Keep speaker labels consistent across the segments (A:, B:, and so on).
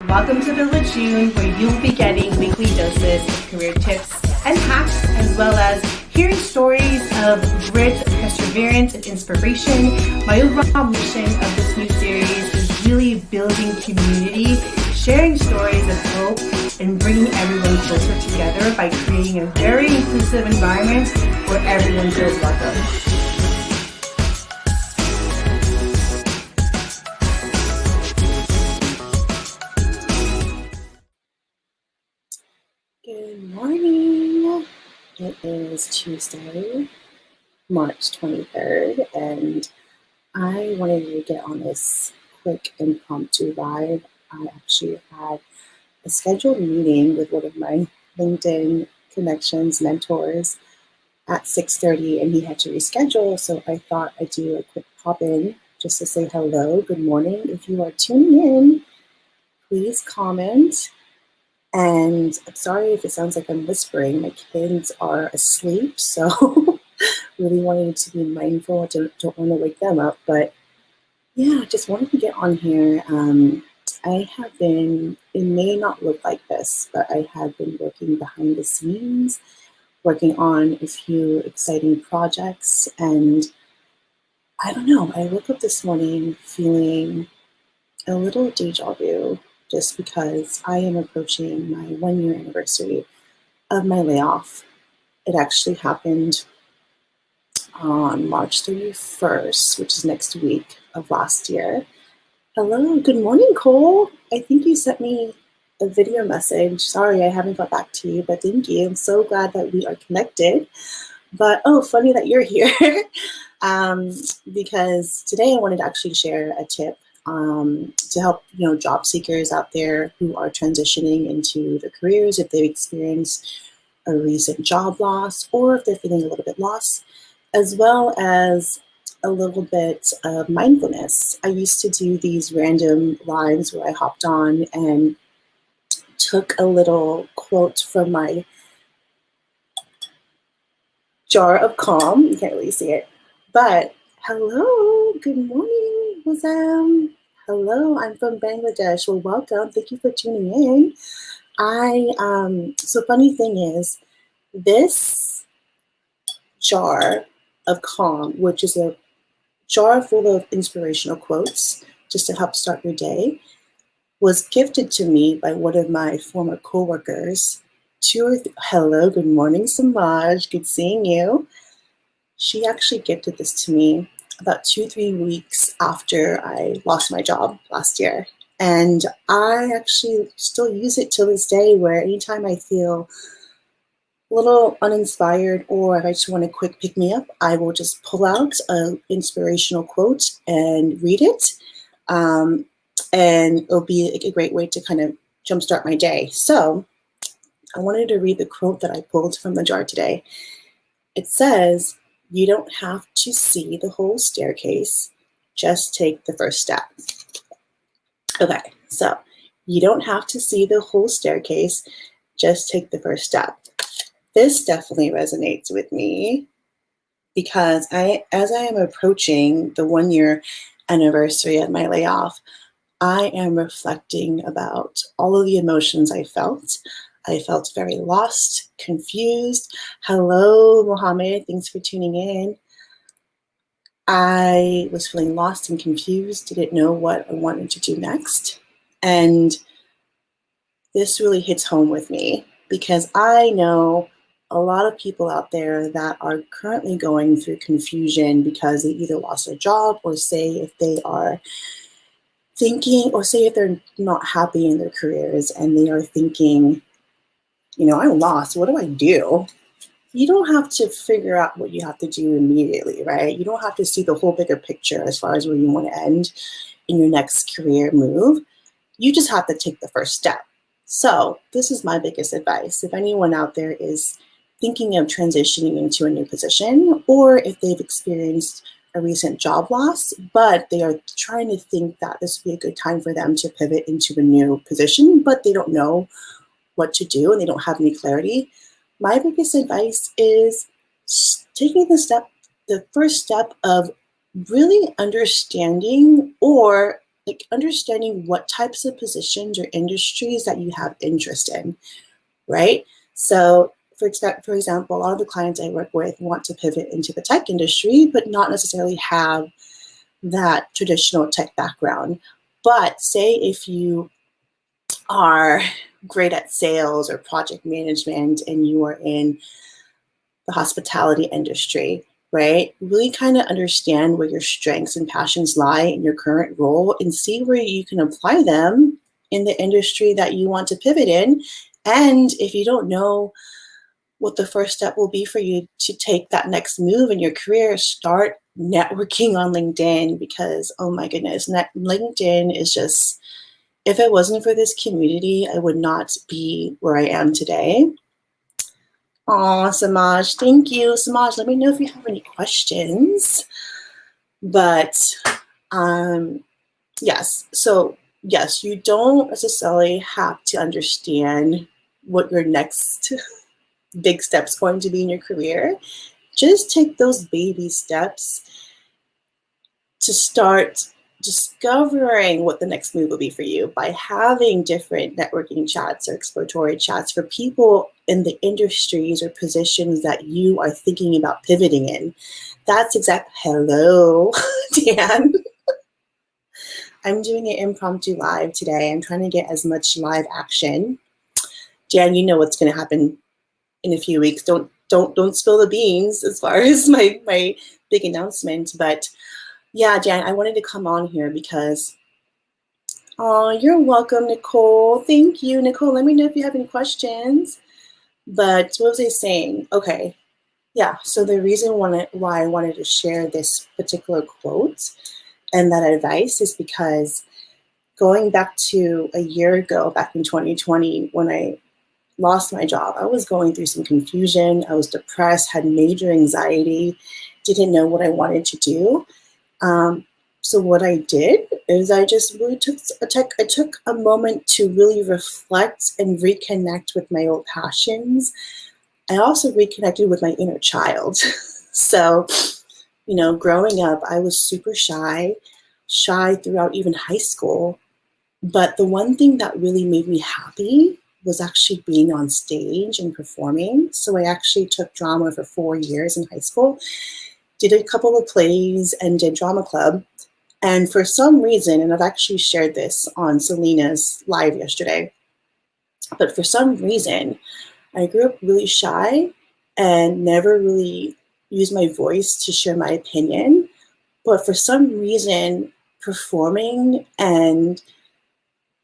A: Welcome to Village June, where you'll be getting weekly doses of career tips and hacks, as well as hearing stories of grit, perseverance, and inspiration. My overall mission of this new series is really building community, sharing stories of hope, and bringing everyone closer together by creating a very inclusive environment where everyone feels welcome.
B: Good morning. It is Tuesday, March 23rd, and I wanted to get on this quick impromptu live. I actually had a scheduled meeting with one of my LinkedIn connections mentors at 6:30, and he had to reschedule, so I thought I'd do a quick pop-in just to say hello, good morning. If you are tuning in, please comment. And I'm sorry if it sounds like I'm whispering. My kids are asleep, so really wanting to be mindful. Don't want to wake them up. But yeah, just wanted to get on here. I have been, it may not look like this, but I have been working behind the scenes, working on a few exciting projects. And I don't know, I woke up this morning feeling a little deja vu, just because I am approaching my 1-year anniversary of my layoff. It actually happened on March 31st, which is next week of last year. Hello, good morning, Cole. I think you sent me a video message. Sorry, I haven't got back to you, but thank you. I'm so glad that we are connected. But oh, funny that you're here because today I wanted to actually share a tip to help job seekers out there who are transitioning into their careers, if they've experienced a recent job loss or if they're feeling a little bit lost, as well as a little bit of mindfulness. I used to do these random lives where I hopped on and took a little quote from my jar of calm. You can't really see it, but hello, good morning, Wazam. Hello, I'm from Bangladesh. Well, welcome. Thank you for tuning in. So funny thing is, this jar of calm, which is a jar full of inspirational quotes just to help start your day, was gifted to me by one of my former coworkers. Hello, good morning, Samaj. Good seeing you. She actually gifted this to me about 2-3 weeks after I lost my job last year. And I actually still use it till this day, where anytime I feel a little uninspired or if I just want a quick pick me up, I will just pull out an inspirational quote and read it. And it'll be a great way to kind of jumpstart my day. So I wanted to read the quote that I pulled from the jar today. It says, "You don't have to see the whole staircase, just take the first step." Okay, so you don't have to see the whole staircase, just take the first step. This definitely resonates with me because as I am approaching the 1-year anniversary of my layoff, I am reflecting about all of the emotions I felt. I felt very lost, confused. Hello, Mohammed. Thanks for tuning in. I was feeling lost and confused, didn't know what I wanted to do next. And this really hits home with me because I know a lot of people out there that are currently going through confusion because they either lost their job, or say if they are thinking, or say if they're not happy in their careers and they are thinking, I'm lost, what do I do? You don't have to figure out what you have to do immediately, right? You don't have to see the whole bigger picture as far as where you want to end in your next career move. You just have to take the first step. So this is my biggest advice. If anyone out there is thinking of transitioning into a new position, or if they've experienced a recent job loss, but they are trying to think that this would be a good time for them to pivot into a new position, but they don't know what to do and they don't have any clarity, my biggest advice is taking the first step of really understanding, or like understanding what types of positions or industries that you have interest in, right? So for example, a lot of the clients I work with want to pivot into the tech industry, but not necessarily have that traditional tech background. But say if you are great at sales or project management and you are in the hospitality industry, right? Really kind of understand where your strengths and passions lie in your current role and see where you can apply them in the industry that you want to pivot in. And if you don't know what the first step will be for you to take that next move in your career, start networking on LinkedIn, because oh my goodness, LinkedIn is just, if it wasn't for this community, I would not be where I am today. Oh, Samaj, thank you. Samaj, let me know if you have any questions. But yes, so yes, you don't necessarily have to understand what your next big step's going to be in your career. Just take those baby steps to start discovering what the next move will be for you by having different networking chats or exploratory chats for people in the industries or positions that you are thinking about pivoting in. That's exactly, hello, Dan. I'm doing an impromptu live today. I'm trying to get as much live action. Dan, you know what's going to happen in a few weeks. Don't spill the beans as far as my big announcement. But yeah, Dan, I wanted to come on here because, oh, you're welcome, Nicole. Thank you, Nicole. Let me know if you have any questions. But what was I saying? Okay, yeah. So the reason why I wanted to share this particular quote and that advice is because going back to a year ago, back in 2020, when I lost my job, I was going through some confusion. I was depressed, had major anxiety, didn't know what I wanted to do. So what I did is I just really took a moment to really reflect and reconnect with my old passions. I also reconnected with my inner child. So, you know, growing up, I was super shy throughout even high school. But the one thing that really made me happy was actually being on stage and performing. So I actually took drama for 4 years in high school, did a couple of plays and did drama club. And for some reason, and I've actually shared this on Selena's live yesterday, but for some reason, I grew up really shy and never really used my voice to share my opinion. But for some reason, performing and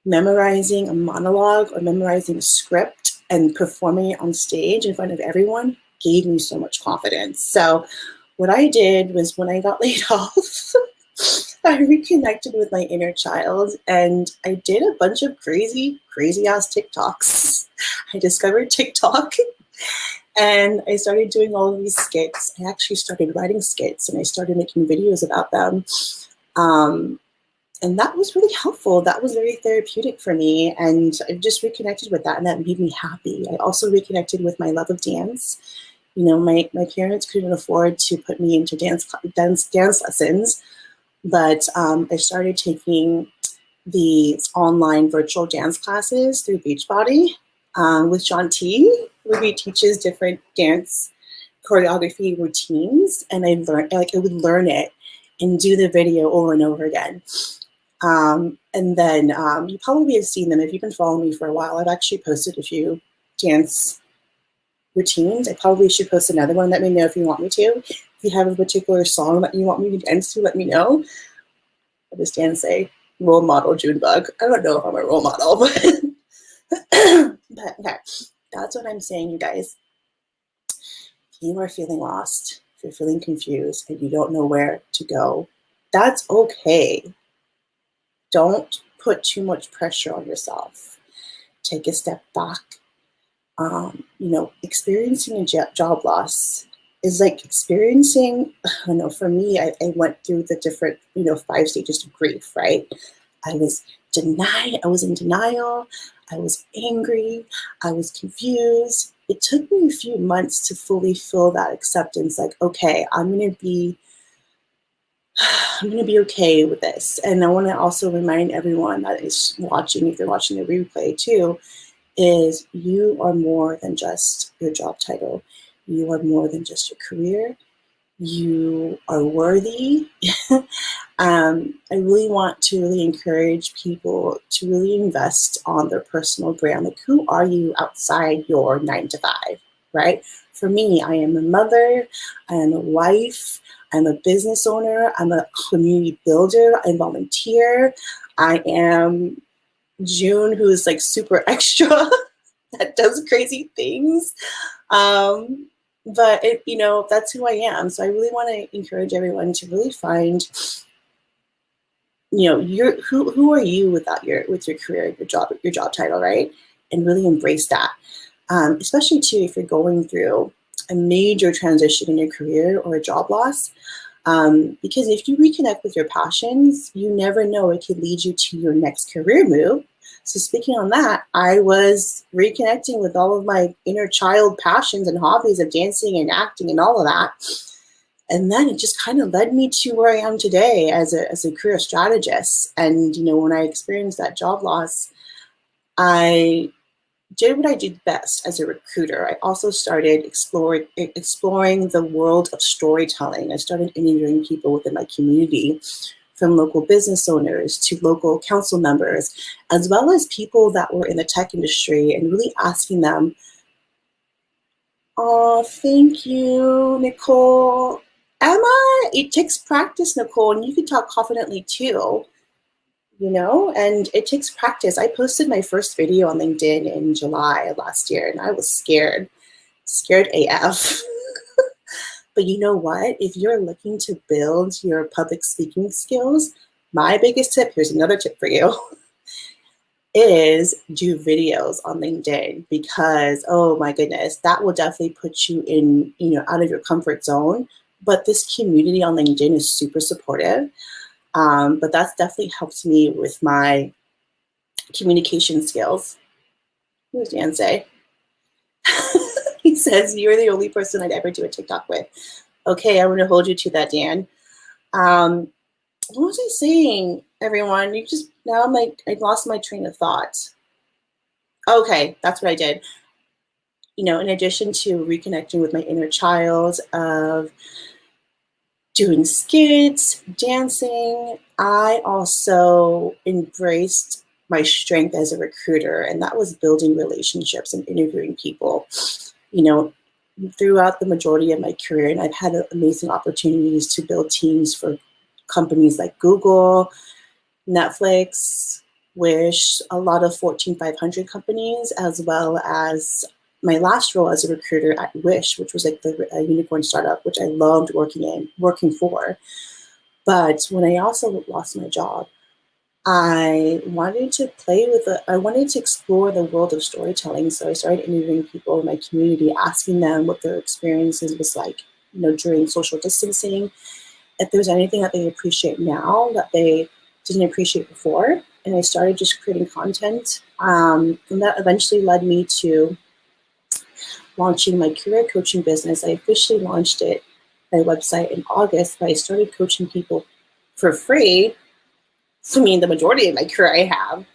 B: memorizing a monologue or memorizing a script and performing it on stage in front of everyone gave me so much confidence. So what I did was when I got laid off, I reconnected with my inner child and I did a bunch of crazy ass TikToks. I discovered TikTok and I started doing all of these skits. I actually started writing skits and I started making videos about them. And that was really helpful. That was very therapeutic for me. And I just reconnected with that and that made me happy. I also reconnected with my love of dance. You know, my parents couldn't afford to put me into dance lessons, but I started taking the online virtual dance classes through Beachbody with John T, where he teaches different dance choreography routines. And I would learn it and do the video over and over again. And then you probably have seen them if you've been following me for a while. I've actually posted a few dance routines. I probably should post another one. Let me know if you want me to. If you have a particular song that you want me to dance to, let me know. I'll just dance say role model Junebug. I don't know if I'm a role model, but okay, that's what I'm saying, you guys. If you are feeling lost, if you're feeling confused and you don't know where to go, that's okay. Don't put too much pressure on yourself. Take a step back. You know, experiencing a job loss is like experiencing, I don't know, for me, I went through the different, 5 stages of grief, right? I was in denial. I was angry. I was confused. It took me a few months to fully feel that acceptance, like, okay, I'm going to be I'm going to be okay with this. And I want to also remind everyone that is watching, if they're watching the replay too, is you are more than just your job title. You are more than just your career. You are worthy. I really want to really encourage people to really invest on their personal brand. Like, who are you outside your 9 to 5, right? For me, I am a mother, I am a wife, I'm a business owner, I'm a community builder, I volunteer, I am June, who is like super extra that does crazy things. But that's who I am. So I really want to encourage everyone to really find, who are you with your career, your job title, right? And really embrace that. Especially too, if you're going through a major transition in your career or a job loss. Because if you reconnect with your passions, you never know, it could lead you to your next career move. So speaking on that, I was reconnecting with all of my inner child passions and hobbies of dancing and acting and all of that. And then it just kind of led me to where I am today as a career strategist. And, when I experienced that job loss, I did what I did best as a recruiter. I also started exploring the world of storytelling. I started interviewing people within my community, from local business owners to local council members, as well as people that were in the tech industry, and really asking them, "Oh, thank you, Nicole. Emma, it takes practice, Nicole, and you can talk confidently too, and it takes practice." I posted my first video on LinkedIn in July of last year, and I was scared AF. But you know what? If you're looking to build your public speaking skills, my biggest tip, here's another tip for you, is do videos on LinkedIn, because, oh my goodness, that will definitely put you in, out of your comfort zone. But this community on LinkedIn is super supportive. But that's definitely helped me with my communication skills. What does Dan say? He says, "You're the only person I'd ever do a TikTok with." Okay, I'm going to hold you to that, Dan. What was I saying, everyone? I lost my train of thought. Okay, that's what I did. In addition to reconnecting with my inner child of doing skits, dancing, I also embraced my strength as a recruiter, and that was building relationships and interviewing people. Throughout the majority of my career, and I've had amazing opportunities to build teams for companies like Google, Netflix, Wish, a lot of Fortune 500 companies, as well as my last role as a recruiter at Wish, which was like a unicorn startup, which I loved working for. But when I also lost my job, I wanted to explore the world of storytelling. So I started interviewing people in my community, asking them what their experiences was like, during social distancing, if there's anything that they appreciate now that they didn't appreciate before. And I started just creating content. And that eventually led me to launching my career coaching business. I officially launched my website in August, but I started coaching people for free. The majority of my career I have.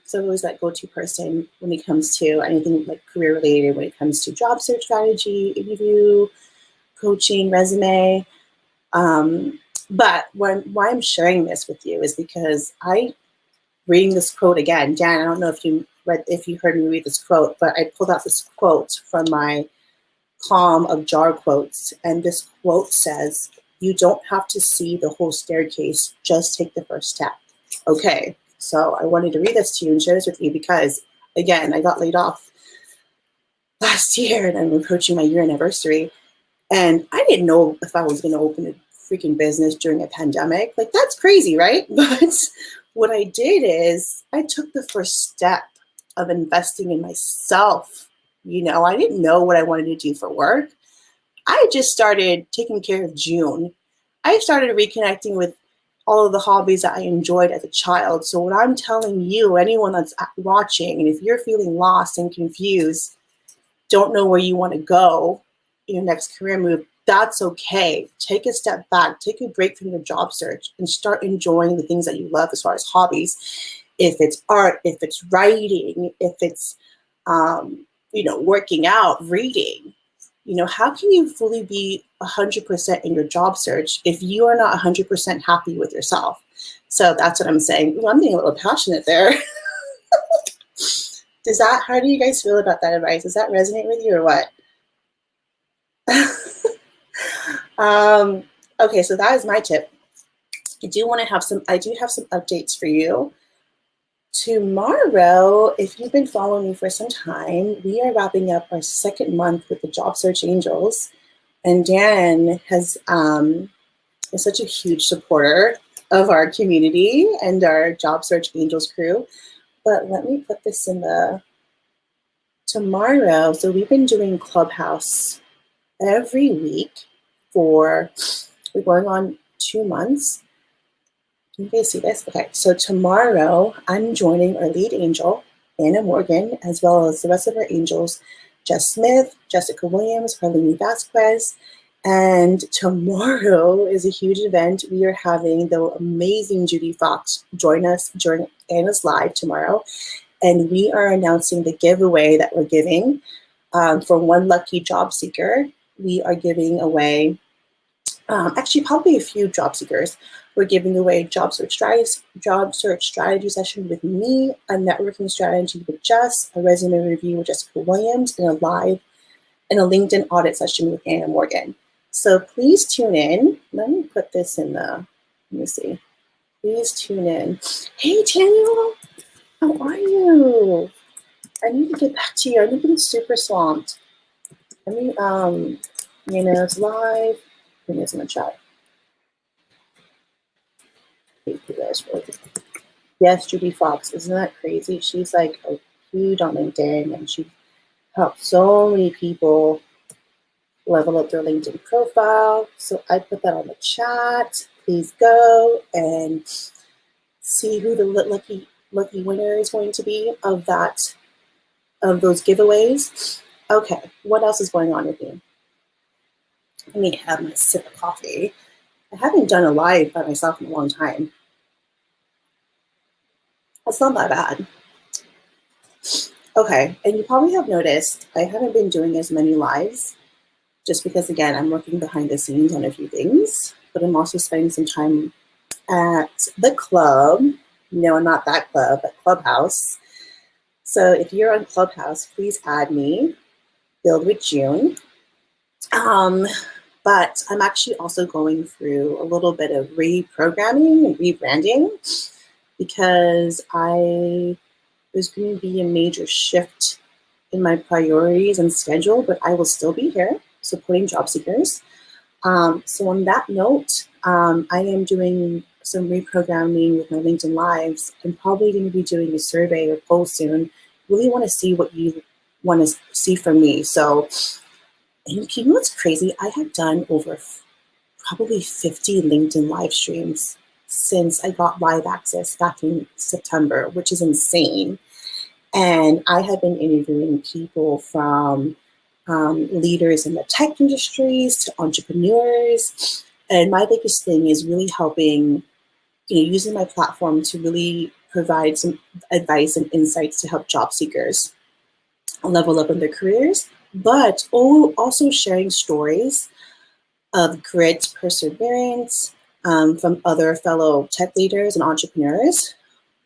B: So it was that go-to person when it comes to anything like career related, when it comes to job search strategy, interview, coaching, resume. But why I'm sharing this with you is because reading this quote again. Dan, I don't know if you heard me read this quote, but I pulled out this quote from my column of jar quotes, and this quote says, "You don't have to see the whole staircase, just take the first step." Okay, so I wanted to read this to you and share this with you because, again, I got laid off last year and I'm approaching my year anniversary. And I didn't know if I was going to open a freaking business during a pandemic. Like, that's crazy, right? But what I did is I took the first step of investing in myself. I didn't know what I wanted to do for work. I just started taking care of June. I started reconnecting with all of the hobbies that I enjoyed as a child. So what I'm telling you, anyone that's watching, and if you're feeling lost and confused, don't know where you want to go in your next career move, that's okay. Take a step back, take a break from your job search and start enjoying the things that you love as far as hobbies. If it's art, if it's writing, if it's, working out, reading, how can you fully be 100% in your job search if you are not 100% happy with yourself? So that's what I'm saying. Ooh, I'm getting a little passionate there. How do you guys feel about that advice? Does that resonate with you or what? Okay, so that is my tip. I do have some updates for you. Tomorrow, if you've been following me for some time, we are wrapping up our second month with the Job Search Angels. And Dan is such a huge supporter of our community and our Job Search Angels crew. But let me put this in tomorrow. So we've been doing Clubhouse every week we're going on 2 months. Can you guys see this? Okay, so tomorrow I'm joining our lead angel, Anna Morgan, as well as the rest of our angels, Jess Smith, Jessica Williams, Harlene Vasquez. And tomorrow is a huge event. We are having the amazing Judy Fox join us during Anna's Live tomorrow. And we are announcing the giveaway that we're giving for one lucky job seeker. We are giving away, actually probably a few job seekers. We're giving away job search strategy session with me, a networking strategy with Jess, a resume review with Jessica Williams, and a LinkedIn audit session with Anna Morgan. So please tune in. Let me put this in let me see. Please tune in. Hey, Daniel, how are you? I need to get back to you. I've been super swamped. Let me, it's live. Put this in the chat. Yes, Judy Fox. Isn't that crazy? She's like a huge on LinkedIn, and she helped so many people level up their LinkedIn profile. So I put that on the chat. Please go and see who the lucky winner is going to be of those giveaways. Okay, what else is going on with me? Let me have my sip of coffee. I haven't done a live by myself in a long time. That's not that bad. Okay, and you probably have noticed I haven't been doing as many lives just because, again, I'm working behind the scenes on a few things, but I'm also spending some time at the club. No, not that club, but Clubhouse. So if you're on Clubhouse, please add me, Build with June. But I'm actually also going through a little bit of reprogramming and rebranding because there's going to be a major shift in my priorities and schedule, but I will still be here supporting job seekers. So on that note, I am doing some reprogramming with my LinkedIn Lives. I'm probably going to be doing a survey or poll soon. Really want to see what you want to see from me. So, and you know what's crazy? I have done over probably 50 LinkedIn live streams since I got live access back in September, which is insane. And I have been interviewing people from leaders in the tech industries to entrepreneurs. And my biggest thing is really helping, using my platform to really provide some advice and insights to help job seekers level up in their careers, but also sharing stories of grit, perseverance from other fellow tech leaders and entrepreneurs.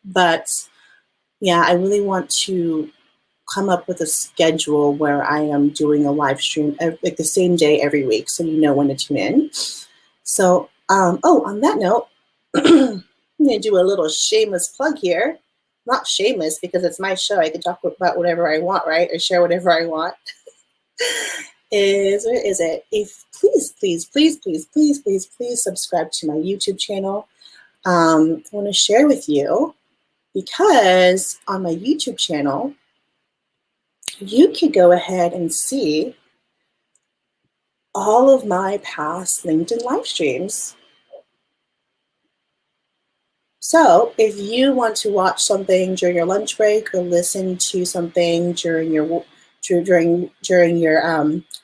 B: But yeah, I really want to come up with a schedule where I am doing a live stream like the same day every week, so you know when to tune in. So, on that note, I'm going to do a little shameless plug here. Not shameless because it's my show. I can talk about whatever I want, right? Or share whatever I want. Where is it? Please subscribe to my YouTube channel. I want to share with you because on my YouTube channel, you could go ahead and see all of my past LinkedIn live streams. So if you want to watch something during your lunch break or listen to something during your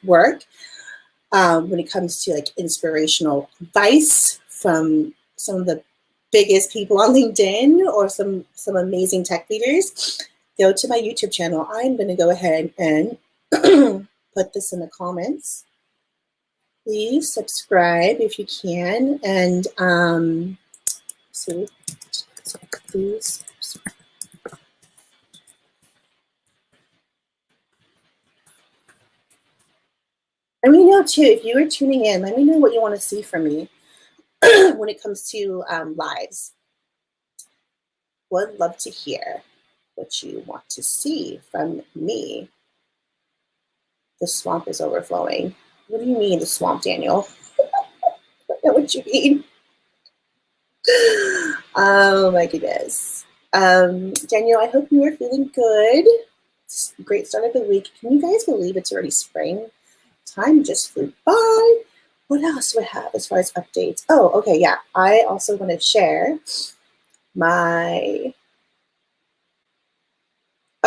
B: work, when it comes to like inspirational advice from some of the biggest people on LinkedIn or some amazing tech leaders, go to my YouTube channel. I'm going to go ahead and put this in the comments. Please subscribe if you can, and so please. Let me know too, if you are tuning in, let me know what you want to see from me when it comes to lives. Would love to hear what you want to see from me. The swamp is overflowing. What do you mean the swamp, Daniel? I don't know what you mean. Oh my goodness. Daniel, I hope you are feeling good. It's a great start of the week. Can you guys believe it's already spring? Time just flew by. What else do I have as far as updates? Oh, okay, yeah. I also want to share my...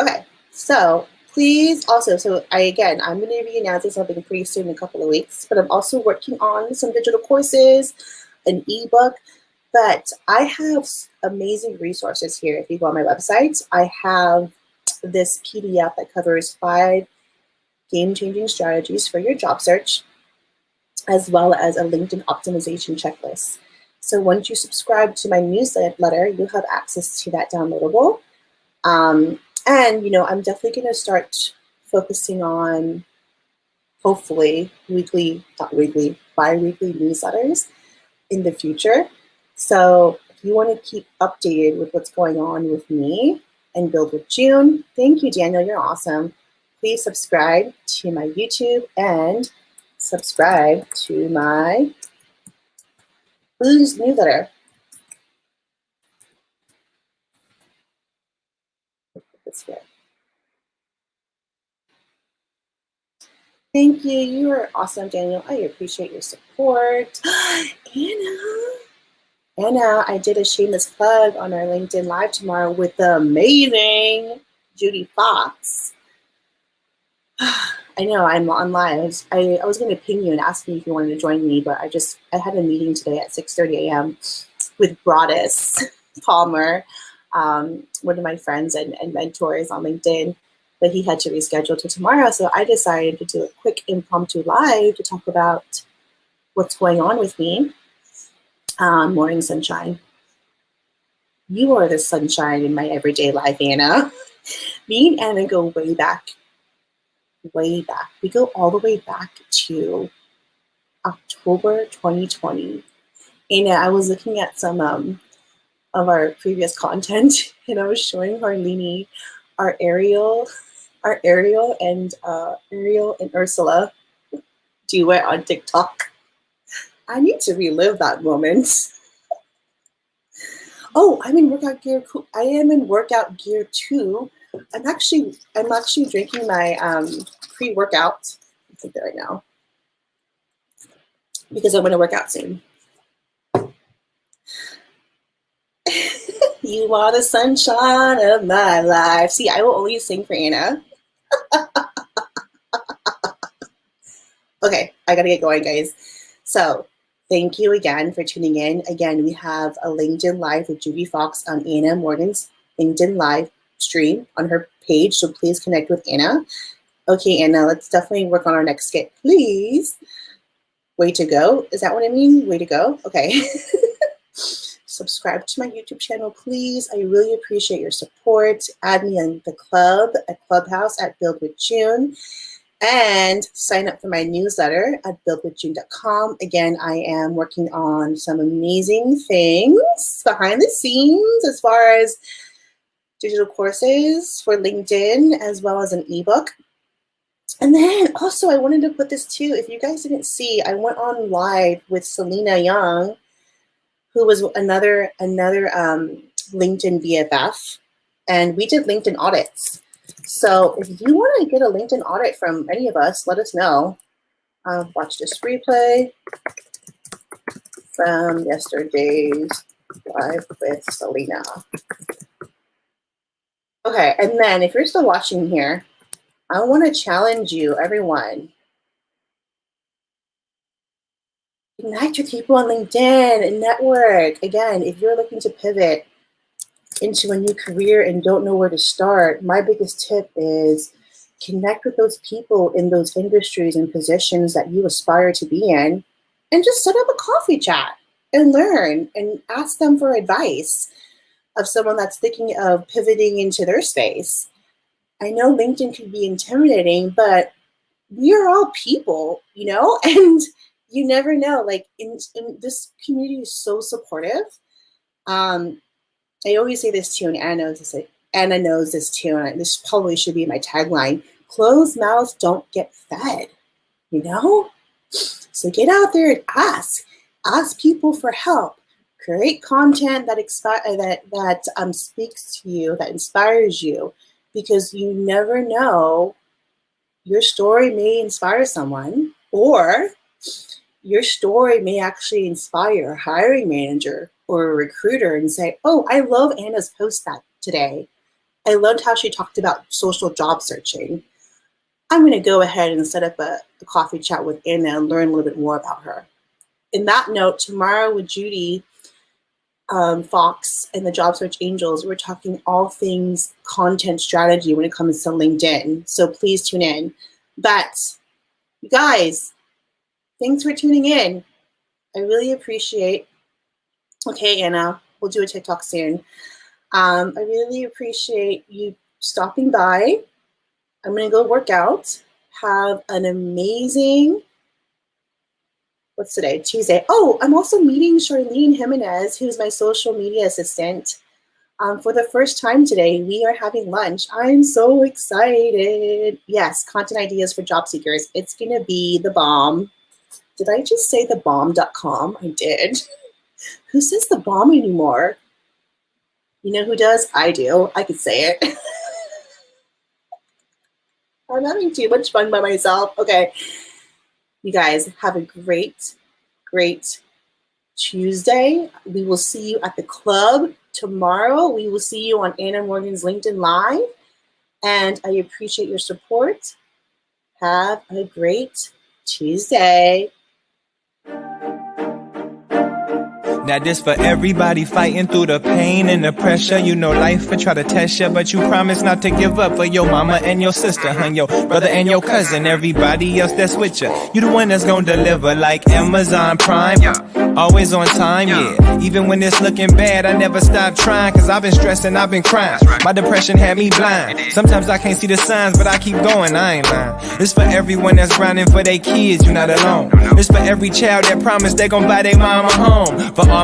B: Okay, so please also, I'm going to be announcing something pretty soon in a couple of weeks, but I'm also working on some digital courses, an ebook, but I have amazing resources here. If you go on my website, I have this PDF that covers 5 game-changing strategies for your job search, as well as a LinkedIn optimization checklist. So once you subscribe to my newsletter, you'll have access to that downloadable. And, you know, I'm definitely going to start focusing on, hopefully, bi-weekly newsletters in the future. So if you want to keep updated with what's going on with me and Build with June, thank you, Daniel. You're awesome. Please subscribe to my YouTube and subscribe to my Blues newsletter. This here. Thank you. You are awesome, Daniel. I appreciate your support. Anna, I did a shameless plug on our LinkedIn Live tomorrow with the amazing Judy Fox. I know, I'm on live. I was going to ping you and ask you if you wanted to join me, but I had a meeting today at 6:30 a.m. with Broadus Palmer, one of my friends and mentors on LinkedIn, but he had to reschedule to tomorrow. So I decided to do a quick impromptu live to talk about what's going on with me. Morning sunshine. You are the sunshine in my everyday life, Anna. Me and Anna go way back. We go all the way back to October 2020. Anna, I was looking at some of our previous content, and I was showing Harlini our Ariel and Ursula duet on TikTok. I need to relive that moment. Oh, I'm in workout gear. I am in workout gear too. I'm actually drinking my pre-workout. I'll take that right now because I'm going to work out soon. You are the sunshine of my life. See, I will only sing for Anna. Okay, I gotta get going, guys. So thank you again for tuning in. Again, we have a LinkedIn Live with Judy Fox on Anna Morgan's LinkedIn Live stream on her page, so please connect with Anna. Okay, Anna, let's definitely work on our next skit, please. Way to go. Is that what I mean? Way to go. Okay. Subscribe to my YouTube channel, please. I really appreciate your support. Add me in the club at Clubhouse at Build with June. And sign up for my newsletter at buildwithjune.com. Again, I am working on some amazing things behind the scenes as far as digital courses for LinkedIn, as well as an ebook. And then also I wanted to put this too. If you guys didn't see, I went on live with Selena Young, who was another LinkedIn BFF, and we did LinkedIn audits. So if you want to get a LinkedIn audit from any of us, let us know. Watch this replay from yesterday's live with Selena. Okay, and then if you're still watching here, I want to challenge you, everyone. Connect with people on LinkedIn and network. Again, if you're looking to pivot into a new career and don't know where to start, my biggest tip is connect with those people in those industries and positions that you aspire to be in, and just set up a coffee chat and learn and ask them for advice of someone that's thinking of pivoting into their space. I know LinkedIn can be intimidating, but we are all people, and you never know. Like in this community is so supportive. Um, I always say this too, and Anna knows this too, and this probably should be my tagline: closed mouths don't get fed, you know? So get out there and ask people for help, create content that speaks to you, that inspires you, because you never know, your story may inspire someone, or your story may actually inspire a hiring manager or a recruiter and say, oh, I love Anna's post that today. I loved how she talked about social job searching. I'm going to go ahead and set up a coffee chat with Anna and learn a little bit more about her. In that note, tomorrow with Judy Fox and the Job Search Angels, we're talking all things content strategy when it comes to LinkedIn. So please tune in. But you guys, thanks for tuning in. I really appreciate. Okay, Anna, we'll do a TikTok soon. I really appreciate you stopping by. I'm going to go work out. Have an amazing, what's today? Tuesday. Oh, I'm also meeting Charlene Jimenez, who's my social media assistant. For the first time today, we are having lunch. I'm so excited. Yes, content ideas for job seekers. It's going to be the bomb. Did I just say thebomb.com? I did. Who says the bomb anymore? You know who does? I do. I could say it. I'm having too much fun by myself. Okay. You guys have a great, great Tuesday. We will see you at the club tomorrow. We will see you on Anna Morgan's LinkedIn Live. And I appreciate your support. Have a great Tuesday.
C: Now this for everybody fighting through the pain and the pressure. You know life will try to test you, but you promise not to give up for your mama and your sister, your brother and your cousin, everybody else that's with you. You the one that's gonna deliver like Amazon Prime. Always on time, yeah. Even when it's looking bad, I never stop trying, cause I've been stressing, I've been crying. My depression had me blind. Sometimes I can't see the signs, but I keep going, I ain't lying. It's for everyone that's grinding for their kids, you're not alone. It's for every child that promised they gon' buy their mama home. For all